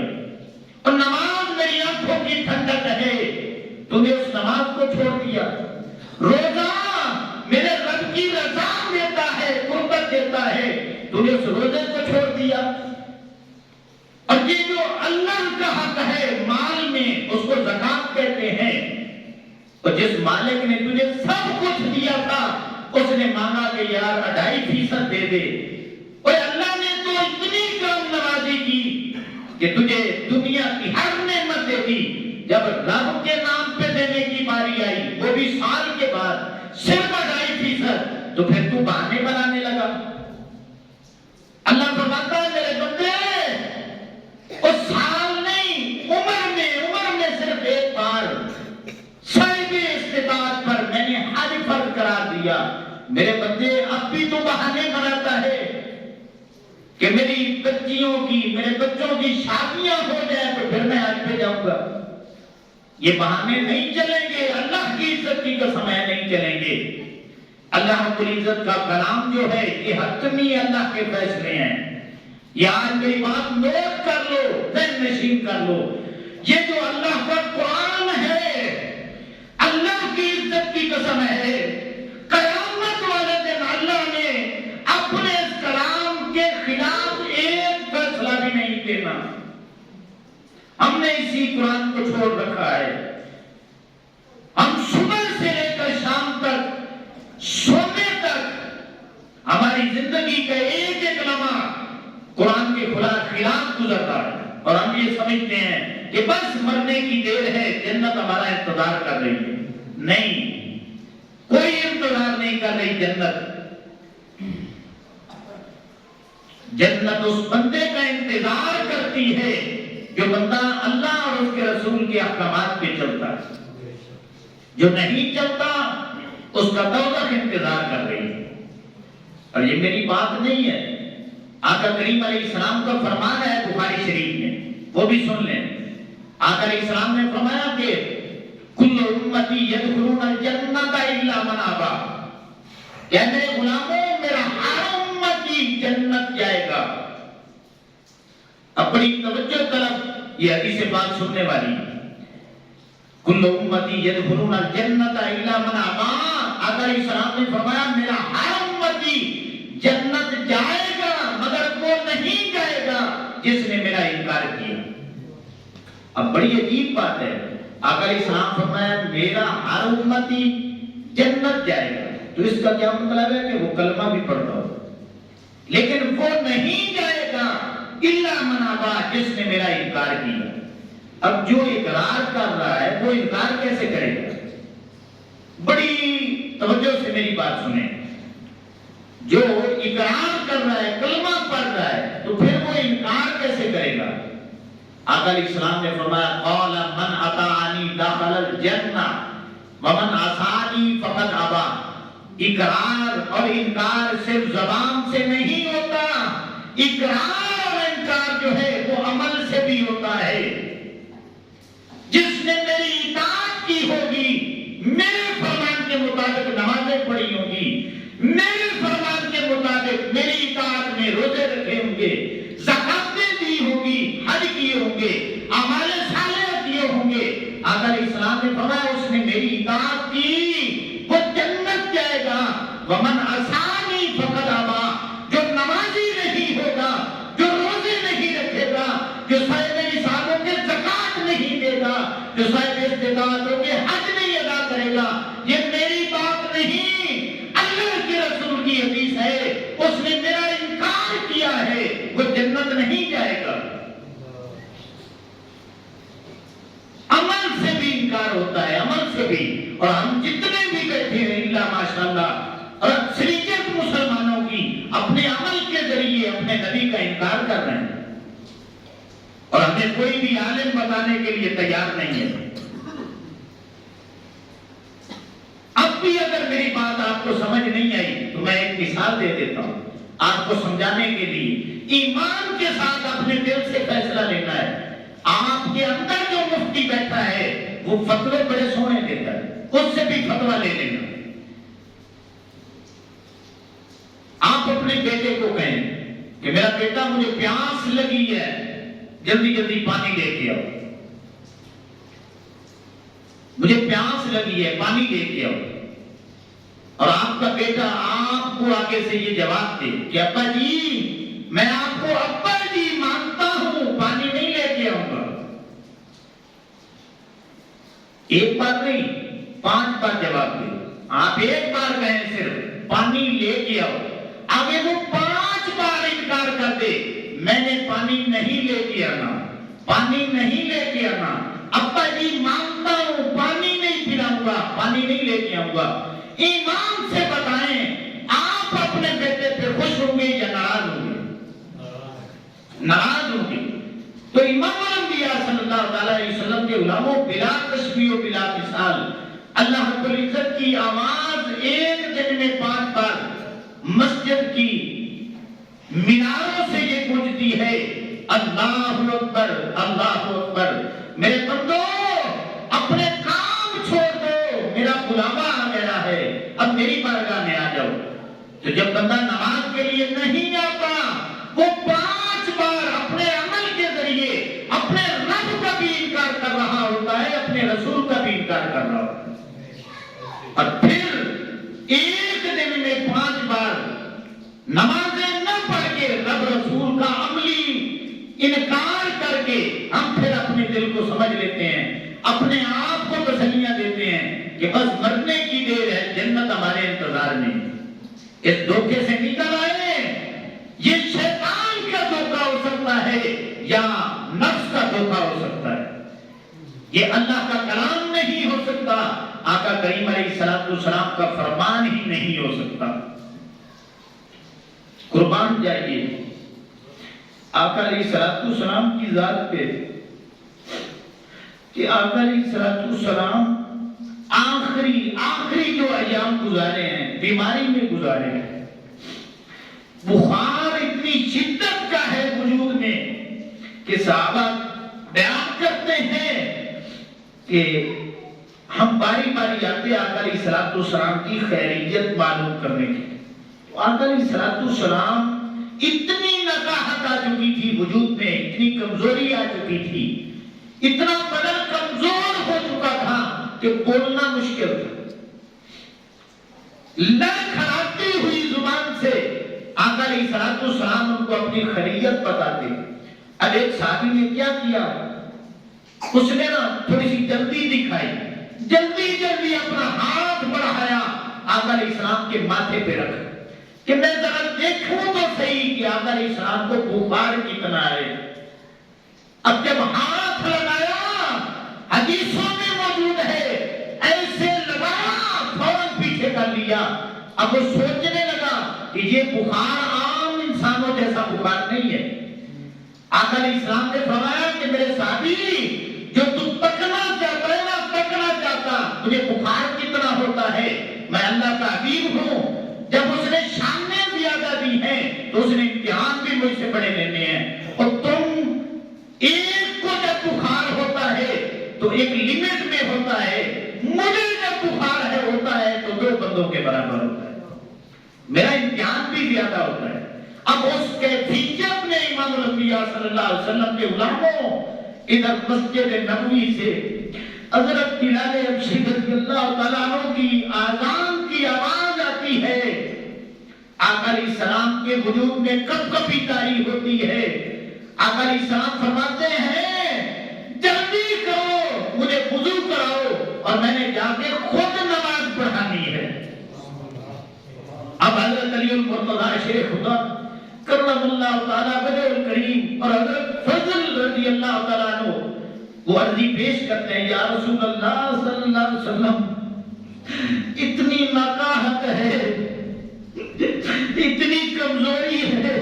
S1: اور نماز میری آنکھوں کی ٹھنڈک ہے، تم نے اس نماز کو چھوڑ دیا۔ روزہ میرے رب کی رضا دیتا ہے، قربت دیتا ہے، تم نے اس روزے کو چھوڑ دیا۔ اور یہ جو اللہ کا حق ہے مال میں، اس کو زکات کہتے ہیں، اور جس مالک نے تجھے سب کچھ دیا تھا اس نے مانگا کہ یار 2.5% دے دے، اور اللہ نے تو اتنی کرم نوازی کی کہ تجھے دنیا کی ہر نعمت دے دی، جب رب کے نام پہ دینے کی باری آئی وہ بھی سال کے بعد صرف 2.5%، تو پھر تو بہانے بنانے لگا۔ اللہ فرماتا ہے میرے بندے، اس سال نہیں، عمر میں صرف ایک بار صاحب استطاعت پر میں نے حج فرض قرار دیا۔ میرے بندے اب بھی تو بہانے بناتا ہے کہ میری بچیوں کی، میرے بچوں کی شادیاں ہو جائیں تو پھر میں حج پہ جاؤں گا۔ یہ بہانے نہیں چلیں گے، اللہ کی عزت کی قسم ہے نہیں چلیں گے۔ اللہ رب العزت کا کلام جو ہے یہ حتمی اللہ کے فیصلے ہیں۔ یہ آج میری بات نوٹ کر لو، ذہن نشین کر لو، یہ جو اللہ کا قرآن ہے، اللہ کی عزت کی قسم ہے، قیامت والے دن اللہ نے اپنے اس کلام کے خلاف ایک فیصلہ بھی نہیں دینا۔ ہم نے اسی قرآن کو چھوڑ رکھا ہے، ہم صبح سے لے کر شام تک، سونے تک، ہماری زندگی کا ایک ایک لمحہ قرآن کے خلاف گزرتا ہے، اور ہم یہ سمجھتے ہیں کہ بس مرنے کی دیر ہے، جنت ہمارا انتظار کر رہی ہے۔ نہیں، کوئی انتظار نہیں کر رہی جنت اس بندے کا انتظار کرتی ہے جو بندہ اللہ اور اس کے رسول کے احکامات پہ چلتا ہے۔ جو نہیں چلتا اس کا دوزخ انتظار کر رہی ہے۔ اور یہ میری بات نہیں ہے، آقا کریم علیہ السلام کا فرمان ہے بخاری شریف میں، وہ بھی سن لیں۔ آقا علیہ السلام نے فرمایا کہ کل امتی یدخلون الجنت الا من ابا، کیا میرے غلاموں میرا ہر امتی جنت جائے گا. اب بڑی توجہ طلب یہ حدیث پاک سننے والی. کل امتی یدخلون الجنت الا من ابا. آقا علیہ السلام نے فرمایا میرا ہر امتی جنت جائے گا مگر وہ نہیں جائے گا جس نے میرا انکار کیا. اب بڑی عجیب بات ہے. آقا علیہ السلام فرمایا میرا ہر امتی جنت جائے گا. تو اس کا کیا مطلب ہے کہ وہ کلمہ بھی پڑھتا ہو لیکن وہ نہیں جائے گا الا من ابا جس نے میرا انکار کیا. اب جو اقرار کر رہا ہے وہ انکار کیسے کرے گا؟ بڑی توجہ سے میری بات سنیں. جو اقرار کر رہا ہے کلمہ پڑھ رہا ہے تو پھر وہ انکار کیسے کرے گا؟ آقا علیہ السلام نے فرمایا قال من اطاعنی دخل الجنہ ومن عصانی فقد ابا. اقرار اور انکار صرف زبان سے نہیں ہوتا. اقرار اور انکار جو ہے وہ عمل سے بھی ہوتا ہے. جس نے میری اطاعت کی ہوگی میرے فرمان کے مطابق نمازیں پڑھی ہوگی میرے فرمان کے مطابق میری اطاعت میں روزے رکھے ہوں گے زکاتیں دی ہوگی حج کیے ہوں گے اعمال صالحہ کیے ہوں گے. آقا علیہ السلام نے فرمایا اس نے میری اطاعت کی وہ جنت جائے گا. ومن عصانی فقد ابا. جو نمازی نہیں ہوگا جو روزے نہیں رکھے گا جو صاحب نصابوں کے زکات نہیں دے گا جو صاحب استطاعتوں کے حج نہیں ادا کرے گا. یہ میری بات نہیں اللہ کے رسول کی حدیث ہے. اس نے میرا انکار کیا ہے وہ جنت نہیں جائے گا. عمل سے بھی انکار ہوتا ہے عمل سے بھی. اور ہم جتنے بھی بیٹھے ہیں اللہ ماشاءاللہ اور اکثریت مسلمانوں کی اپنے عمل کے ذریعے اپنے نبی کا انکار کر رہے ہیں اور ہمیں کوئی بھی عالم بتانے کے لیے تیار نہیں ہے. اب بھی اگر میری بات آپ کو سمجھ نہیں آئی تو میں ایک مثال دے دیتا ہوں آپ کو سمجھانے کے لیے. ایمان کے ساتھ اپنے دل سے فیصلہ لینا ہے. آپ کے اندر جو مفتی بیٹھا ہے وہ فتوے بڑے سونے دیتا ہے اس سے بھی فتویٰ لے لینا. آپ اپنے بیٹے کو کہیں کہ میرا بیٹا مجھے پیاس لگی ہے جلدی جلدی پانی لے کے آؤ. مجھے پیاس لگی ہے پانی لے کے آؤ. اور آپ کا بیٹا آپ کو آگے سے یہ جواب دے کہ ابا جی میں آپ کو ابا جی مانتا ہوں پانی نہیں لے کے آؤں گا. ایک بار نہیں 5 بار جواب دے. آپ ایک بار کہیں صرف پانی لے کے آؤ آگے وہ 5 بار انکار کر دے میں نے پانی نہیں لے کے آنا پانی نہیں لے کے آنا ابا جی مانتا ہوں پانی نہیں پلاؤں گا پانی نہیں لے کے آؤں گا. ایمان سے بتائیں آپ اپنے بیٹے پہ خوش ہوں گے یا ناراض ہوں گے؟ ناراض ہوں گے. تو امام الانبیاء صلی اللہ علیہ وسلم کے علماء بلا تشبیہ و بلا مثال اللہ رب العزت کی آواز ایک دن میں 5 بار مسجد کی میناروں سے یہ گونجتی ہے اللہ اکبر اللہ اکبر. میرے بندو اپنے کام چھوڑ دو میرا بلاوا آ گیا ہے اب میری بارگاہ میں آ جاؤ. تو جب بندہ نماز کے لیے نہیں آتا وہ 5 بار اپنے عمل کے ذریعے اپنے رب کا بھی انکار کر رہا ہوتا ہے اپنے رسول کا بھی انکار کر رہا ہوتا ہے. اور پھر ایک دن میں 5 بار نمازیں نہ پڑھ کے رب رسول کا عملی انکار کر کے ہم پھر اپنے دل کو سمجھ لیتے ہیں اپنے آپ کو تسلیاں دیتے ہیں کہ بس مرنے کی دیر ہے جنت ہمارے انتظار میں. اس دھوکے سے نکل آئے. یہ شیطان کا دھوکہ ہو سکتا ہے یا نفس کا دھوکہ ہو سکتا ہے. یہ اللہ کا کلام نہیں ہو سکتا. آقا کریم علیہ السلام کا فرمان ہی نہیں ہو سکتا. قربان جائیے آقا علیہ السلام کی ذات پہ کہ آقا علیہ السلام آخری جو ایام گزارے ہیں بیماری میں گزارے ہیں. بخار اتنی شدت کا ہے وجود میں کہ صحابہ بیان کرتے ہیں کہ ہم باری باری آتے آقا علیہ الصلوۃ والسلام کی خیریت معلوم کرنے کے. آقا علیہ الصلوۃ والسلام اتنی نقاہت آ چکی تھی وجود میں، اتنی کمزوری آ چکی تھی، اتنا بدن کمزور ہو چکا تھا کہ بولنا مشکل تھا. لڑکھڑاتی ہوئی زبان سے آقا علیہ الصلوۃ والسلام ان کو اپنی خیریت بتاتے. اب ایک صحابی نے کیا کیا، اس نے نا تھوڑی سی جلدی دکھائی، جلدی اپنا ہاتھ بڑھایا آقا علیہ السلام کے ماتھے پہ رکھا کہ میں ذرا دیکھوں تو صحیح کہ آقا علیہ السلام کو بخار کتنا ہے. اب جب ہاتھ لگایا، حدیثوں میں موجود ہے، ایسے لگایا فوراً پیچھے کر لیا. اب وہ سوچنے لگا کہ یہ بخار عام انسانوں جیسا بخار نہیں ہے. آقا علیہ السلام نے فرمایا کہ میرے صحابی، جو تم تکنا چاہتا ہے نا، تکنا چاہتا، تجھے بخار کتنا ہوتا ہے، میں اللہ کا حبیب ہوں. جب اس نے شانیں زیادہ دی ہیں تو اس نے امتحان بھی مجھ سے بڑے لینے ہیں. اور تم ایک کو جب بخار ہوتا ہے تو ایک لیمٹ میں ہوتا ہے، مجھے جب بخار ہوتا ہے تو 2 بندوں کے برابر ہوتا ہے، میرا امتحان بھی زیادہ ہوتا ہے. اب اس کیفیت نے امام الانبیاء صلی اللہ علیہ وسلم کے غلاموں ادھر مسجد نبوی سے حضرت بلال حبشی رضی اللہ تعالیٰ عنہ کی آذان کی آواز آتی ہے. آقا علیہ السلام کے وجود میں کب کبھی تاری ہوتی ہے. آقا علیہ السلام فرماتے ہیں جلدی کرو، مجھے وضو کراؤ اور میں نے جا کے خود نماز پڑھانی ہے. اب حضرت علی المرتضیٰ شیخ خدا کرم اللہ تعالیٰ وجہ الکریم اور حضرت فضل رضی اللہ تعالیٰ عنہ وہ عرضی پیش کرتے ہیں، یا رسول اللہ صلی اللہ علیہ وسلم، اتنی نقاہت ہے، اتنی کمزوری ہے،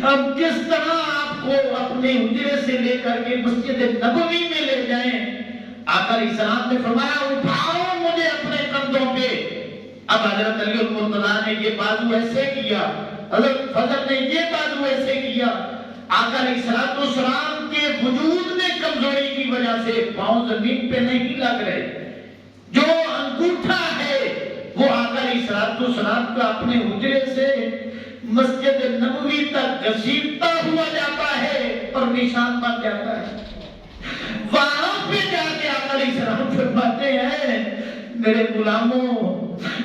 S1: اب کس طرح آپ کو اپنے حجرے سے لے کر کے مسجد نبوی میں لے جائیں. آقا علیہ السلام نے فرمایا اٹھاؤ مجھے اپنے کندھوں پہ. اب حضرت علی المرتضیٰ نے یہ بازو ایسے کیا، حضرت فضل نے یہ بازو ایسے کیا. آقا علیہ السلام کے وجود میں کمزوری کی وجہ سے پاؤں زمین پہ نہیں لگ رہے. جو انگوٹھا ہے وہ آقا علیہ السلام کا اپنے حجرے سے مسجد نبوی تک گھسیٹتا ہوا جاتا ہے اور نشان بن جاتا ہے. وہاں پہ جا کے آقا علیہ السلام فرماتے ہیں میرے غلاموں،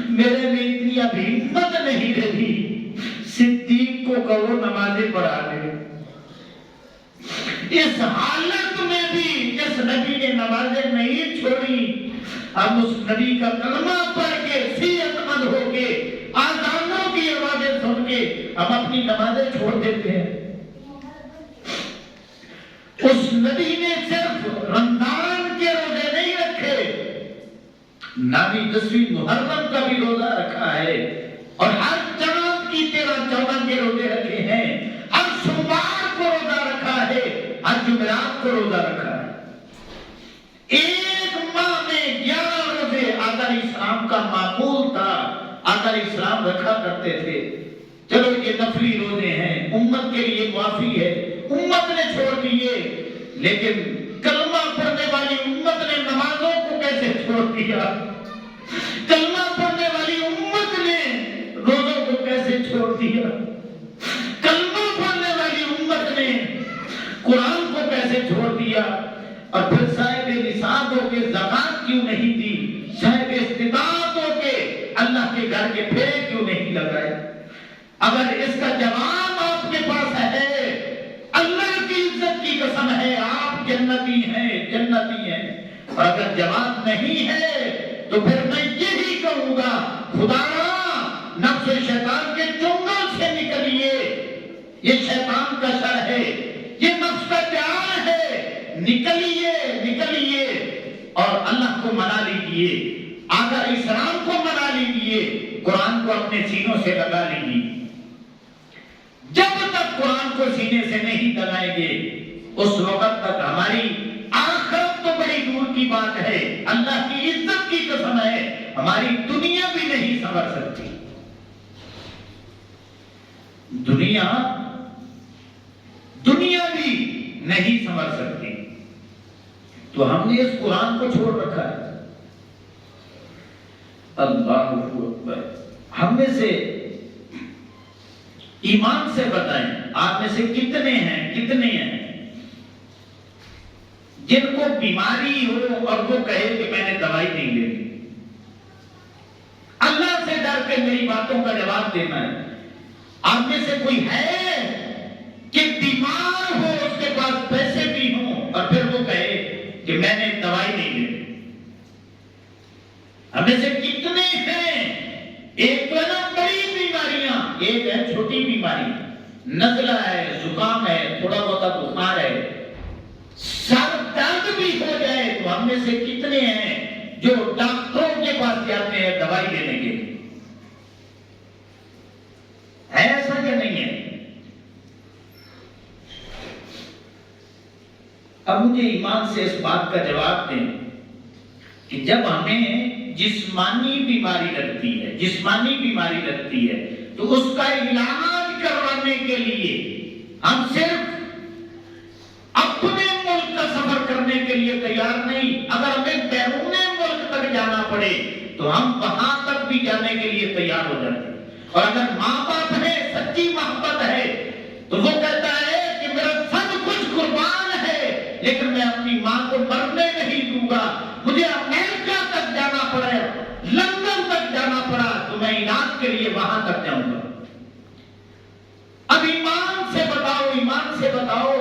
S1: میرے میں اتنی اب ہمت نہیں رہی، صدیق کو کہو نمازیں پڑھا دے. اس حالت میں بھی جس نبی نے نمازیں نہیں چھوڑی، ہم اس نبی کا کلمہ پڑھ کے صحت مند ہو کے آذانوں کی آوازیں سن کے ہم اپنی نمازیں چھوڑ دیتے ہیں. اس نبی نے صرف رمضان کے روزے نہیں رکھے، نبی 10ویں محرم کا بھی روزہ رکھا ہے اور ہر چاند کی 13-14 کے روزے رکھے ہیں، ہر سوموار کو روزہ رکھا ہے، ہر جمعرات کو روزہ رکھا ہے. ایک ماہ میں 11 روزے آقا علیہ السلام کا معمول تھا، آقا علیہ السلام رکھا کرتے تھے. چلو یہ نفلی روزے ہیں، امت کے لیے معافی ہے، امت نے چھوڑ دیے، لیکن کلمہ پڑھنے والی امت نے نمازوں کو کیسے چھوڑ دیا؟ کلمہ پڑھنے والی امت نے روزوں کو کیسے چھوڑ دیا؟ کلمہ پڑھنے والی امت نے قرآن کو کیسے چھوڑ دیا؟ اور پھر صاحب نصاب ہو کے زکات کیوں نہیں دی؟ صاحب استطاعت ہو کے اللہ کے گھر کے پھیرے کیوں نہیں لگائے؟ اگر اس کا جواب آپ کے پاس ہے، اللہ کی عزت کی قسم ہے آپ جنتی ہیں، جنتی ہیں. اور اگر جواب نہیں ہے تو پھر میں یہی کہوں گا خدایا نفس شیطان کے چنگل سے نکلیے. یہ شیطان کا شر ہے، یہ نفس کا پیار ہے، نکلیے نکلیے اور اللہ کو منا لیجیے، آقا علیہ السلام کو منا لیجیے، قرآن کو اپنے سینوں سے لگا لیجیے. جب تک قرآن کو سینے سے نہیں دبائیں گے اس وقت تک ہماری آخرت تو بڑی دور کی بات ہے، اللہ کی عزت کی قسم ہے ہماری دنیا بھی نہیں سنور سکتی. دنیا بھی نہیں سنور سکتی. تو ہم نے اس قرآن کو چھوڑ رکھا ہے۔ اللہ اکبر۔ ہم میں سے ایمان سے بتائیں، آپ میں سے کتنے ہیں جن کو بیماری ہو اور وہ کہے کہ میں نے دوائی نہیں لینی؟ اللہ سے ڈر کے میری باتوں کا جواب دینا ہے۔ آپ میں سے کوئی ہے کہ بیمار ہو، اس کے پاس پیسے بھی ہوں، اور پھر وہ کہے کہ میں نے دوائی نہیں لینی؟ ہمیں سے کتنے ہیں؟ ایک تو ہے نا بڑی بیماریاں، ایک ہے چھوٹی بیماری، نزلہ ہے، زکام ہے، تھوڑا بہت بخار ہے، سر درد بھی ہو جائے تو ہم میں سے کتنے ہیں جو ڈاکٹروں کے پاس جاتے ہیں دوائی لینے کے لیے؟ ہے ایسا کہ نہیں ہے؟ اب مجھے ایمان سے اس بات کا جواب دیں کہ جب ہمیں جسمانی بیماری لگتی ہے تو اس کا علاج کروانے کے لیے ہم صرف اپنے ملک کا سفر کرنے کے لیے تیار نہیں، اگر ہمیں بیرون ملک تک جانا پڑے تو ہم وہاں تک بھی جانے کے لیے تیار ہو جاتے ہیں۔ اور اگر ماں باپ ہے، سچی محبت ہے، تو وہ کہتا ہے کہ میرا سب کچھ قربان ہے لیکن میں اپنی ماں کو مرنے نہیں دوں گا، مجھے امریکہ تک جانا پڑے، لندن تک جانا پڑا تو میں علاج کے لیے وہاں تک جاؤں گا۔ اب ایمان سے بتاؤ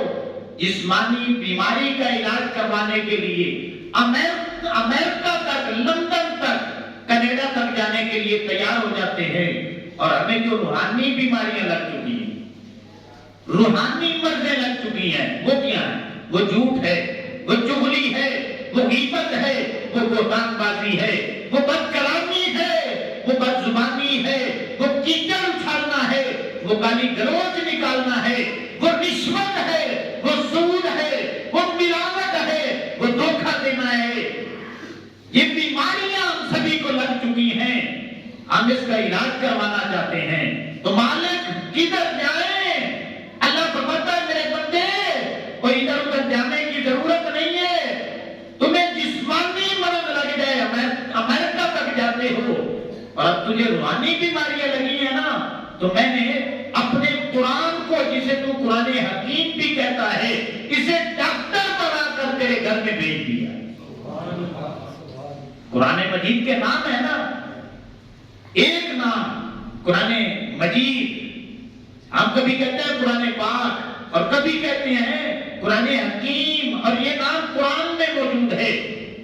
S1: جسمانی بیماری کا علاج کروانے کے لیے امریکہ تک، لندن تک، کینیڈا تک جانے کے لیے تیار ہو جاتے ہیں، اور ہمیں جو روحانی بیماریاں لگ چکی ہیں، روحانی مرضیں لگ چکی ہیں، وہ کیا ہیں؟ وہ جھوٹ ہے، وہ چغلی ہے، وہ غیبت ہے، وہ بہتان بازی ہے، وہ بد کلامی ہے، وہ بد زبانی ہے، وہ کیچڑ اچھالنا ہے، وہ گالی گلوچ نکالنا ہے، وہ رشوت ہے، وہ سود ہے، وہ ملاوٹ ہے، وہ دھوکہ دینا ہے۔ یہ بیماریاں ہم سبھی کو لگ چکی ہیں، ہم اس کا علاج کروانا چاہتے ہیں، تو مالک کدھر جائیں؟ اللہ فرماتا ہے میرے بندے، کوئی ادھر ادھر جانے کی ضرورت نہیں ہے، تمہیں جسمانی مرض لگ جائے امریکہ تک جاتے ہو، اور اب تجھے روحانی بیماریاں لگی ہیں نا، تو میں نے اپنے قرآن کو، جسے تو قرآن حکیم بھی کہتا ہے، اسے ڈاکٹر بنا کر تیرے گھر میں بھیج دیا۔ قرآن مجید کے نام ہے نا، ایک نام قرآن مجید، ہم کبھی کہتے ہیں قرآن پاک اور کبھی کہتے ہیں قرآن حکیم، اور یہ نام قرآن میں موجود ہے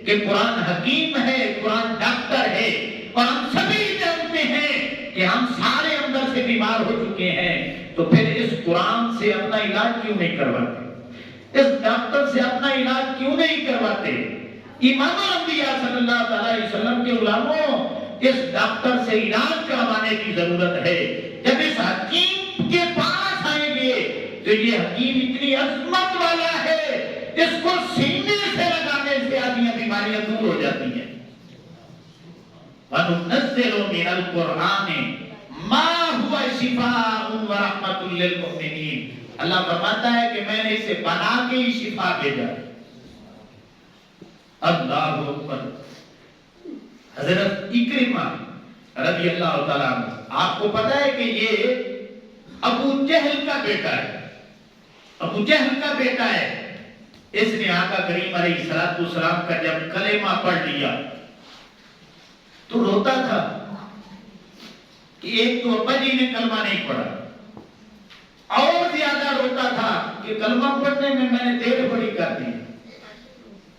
S1: کہ قرآن حکیم ہے، قرآن ڈاکٹر ہے، اور ہم سبھی جانتے ہیں کہ ہم سارے اندر سے بیمار ہو چکے ہیں، تو پھر اس قرآن سے اپنا علاج کیوں نہیں کرواتے؟ اس ڈاکٹر سے اپنا علاج کیوں نہیں کرواتے؟ امام الانبیاء صلی اللہ علیہ وسلم کے غلاموں، اس ڈاکٹر سے علاج کروانے کی ضرورت ہے۔ جب اس حکیم کے پاس آئیں گے تو یہ حکیم اتنی عظمت والا ہے، اس کو سینے سے لگانے سے آدھی بیماریاں دور ہو جاتی ہیں۔ وَنُنَزِّلُ مِنَ الْقُرْآنِ مَا هُوَ شِفَاءٌ وَرَحْمَةٌ لِّلْمُؤْمِنِينَ۔ اللہ فرماتا ہے کہ میں نے اسے بنا کے ہی شفا بھیجا۔ اللہ اکبر۔ حضرت اکرمہ رضی اللہ تعالیٰ عنہ، آپ کو پتا ہے کہ یہ ابو جہل کا بیٹا ہے، اس نے آقا کریم علیہ السلام کا جب کلمہ پڑھ لیا تو روتا تھا کہ ایک تو ابا جی نے کلمہ نہیں پڑھا، اور زیادہ روتا تھا کہ کلمہ پڑھنے میں نے دیر بڑی کر دی۔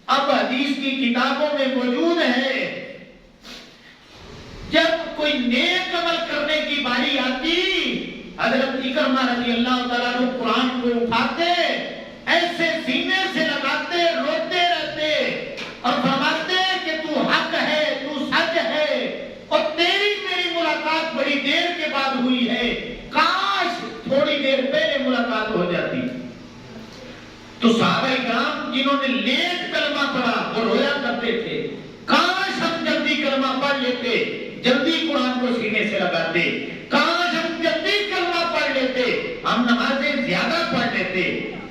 S1: اب حدیث کی کتابوں میں موجود ہے، جب کوئی نیک عمل کرنے کی باری آتی، حضرت اکرمہ رضی اللہ تعالیٰ عنہ قرآن کو اٹھاتے، ایسے سینے سے لگاتے، روتے رہتے اور فرماتے کہ تو حق ہے، تو سچ ہے، اور تیری میری ملاقات بڑی دیر کے بعد ہوئی ہے، کاش تھوڑی دیر پہلے ملاقات ہو جاتی۔ تو صحابہ کرام جنہوں نے لیٹ کلمہ پڑھا وہ رویا کرتے تھے، کاش ہم جلدی کلمہ پڑھ لیتے، جلدی قرآن کو سینے سے لگاتے، کاش ہم جلدی کلمہ پڑھ لیتے، ہم نمازیں زیادہ پڑھ لیتے،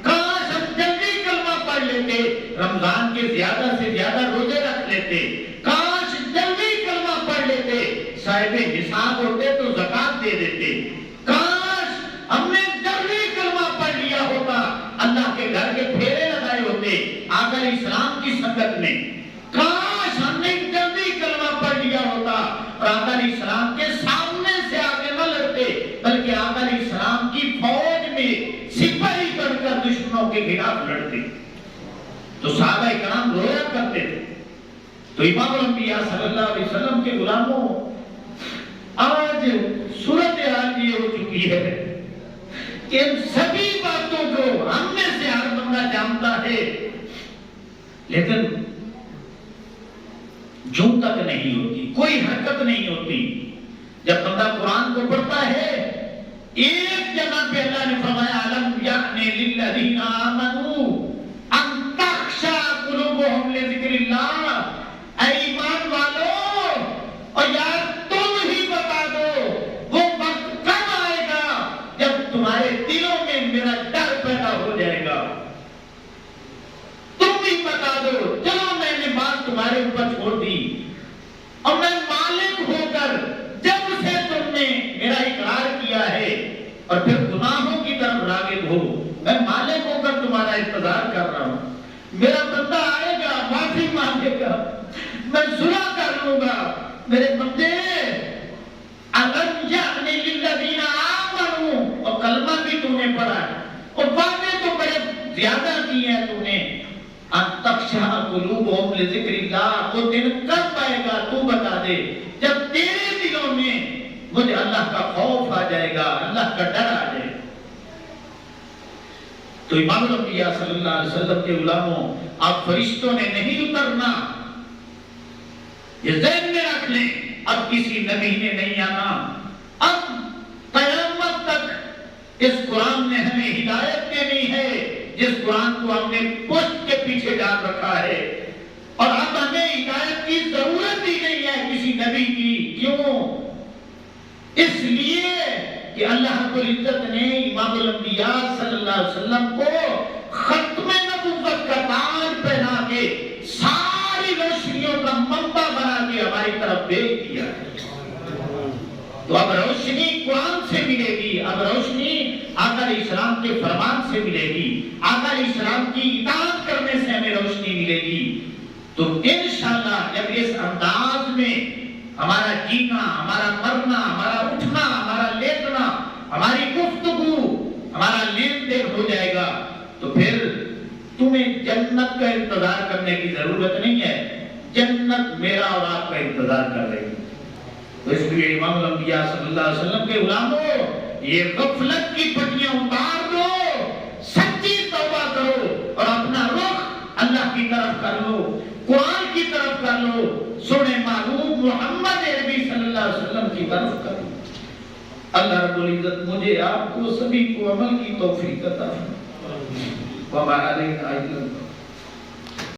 S1: کاش ہم جلدی کلمہ پڑھ لیتے،
S2: رمضان کے زیادہ سے زیادہ روزے رکھ لیتے، کاش جلدی کلمہ پڑھ لیتے، صاحب نصاب ہوتے تو زکات دے دیتے، کاش ہم نے جلدی کلمہ پڑھ لیا ہوتا، اللہ کے گھر کے پھیرے لگائے ہوتے آقا علیہ السلام کی سنگت میں، کاش ہم نے جلدی کلمہ پڑھ لیا ہوتا اور آقا علیہ السلام کے سامنے سے آگے نہ لڑتے بلکہ آقا علیہ السلام کی فوج میں سپاہی بن کر دشمنوں کے خلاف لڑتے، تو صحابہ کرام رویا کرتے تھے۔ تو امام الانبیاء صلی اللہ علیہ وسلم کے غلاموں، آج صورتحال یہ ہو چکی ہے کہ ان سبھی باتوں کو ہم میں سے ہر بندہ جانتا ہے، لیکن جو تک نہیں ہوتی، کوئی حرکت نہیں ہوتی۔ جب بندہ قرآن کو پڑھتا ہے، ایک جگہ پہ اللہ نے فرمایا الم یأن للذین آمنوا ان تخشع قلوبهم لذکر اللہ، اے ایمان والو، اور یار تم ہی بتا دو وہ وقت کب آئے گا جب تمہارے دلوں میں میرا ڈر پیدا ہو جائے گا، تم بھی بتا دو، چلو میں نے بات تمہارے اوپر چھوڑ دی اور میں مالک ہو کر جب سے تم نے میرا اقرار کیا ہے اور پھر گناہوں کی طرف راغب ہو، میں مالک ہو کر تمہارا انتظار کر رہا ہوں، میرا بندہ آئے گا، معافی مانگے گا، میں صلح کر لوں گا، میرے بندے الم یأن للذین آمنوا، اور کلمہ بھی تو نے پڑھا ہے اور باتیں تو بڑے زیادہ کی ہیں تو نے، ان تخشع قلوبهم لذکر اللہ، وہ دن کب آئے گا تو بتا دے جب تیرے دلوں میں مجھے اللہ کا خوف آ جائے گا، اللہ کا ڈر آ جائے گا۔ تو امام الانبیاء صلی اللہ علیہ وسلم کے غلاموں، اب فرشتوں نے نہیں اترنا، یہ ذہن میں رکھ لیں، اب کسی نبی نے نہیں آنا، اب قیامت تک اس قرآن نے ہمیں ہدایت دینی ہے جس قرآن کو ہم نے پشت کے پیچھے ڈال رکھا ہے، اور اب ہمیں ہدایت کی ضرورت ہی نہیں ہے کسی نبی کی۔ کیوں؟ اس لیے کہ اللہ رب العزت نے امام الانبیاء صلی اللہ علیہ وسلم کو ختم نبوت کا تاج پہنا کے ساری روشنیوں کا منبع بنا کے ہماری طرف بھیج دیا ہے۔ تو اب روشنی قرآن سے ملے گی، اب روشنی آقا علیہ السلام کے فرمان سے ملے گی، آقا علیہ السلام کی اطاعت کرنے سے ہمیں روشنی ملے گی۔ تو انشاءاللہ جب اس انداز میں ہمارا جینا، ہمارا مرنا، ہمارا اٹھنا، ہمارا لیٹنا، ہماری گفتگو، ہمارا لین دین ہو جائے گا تو پھر تمہیں جنت کا انتظار کرنے کی ضرورت نہیں ہے، جنت میرا اور آپ کا انتظار کر رہی ہے۔ تو اس لیے امام الانبیاء صلی اللہ علیہ وسلم کے غلاموں، یہ غفلت کی پٹیاں اتار دو، سچی توبہ کرو اور اپنا رخ اللہ کی طرف کر لو، قرآن کی طرف کر لو، سونے محبوب محمد عربی صلی اللہ علیہ وسلم کی طرف کر لو۔ اللہ رب العزت مجھے آپ کو سبھی کو عمل کی توفیق عطا فرمائے۔ وما علینا الا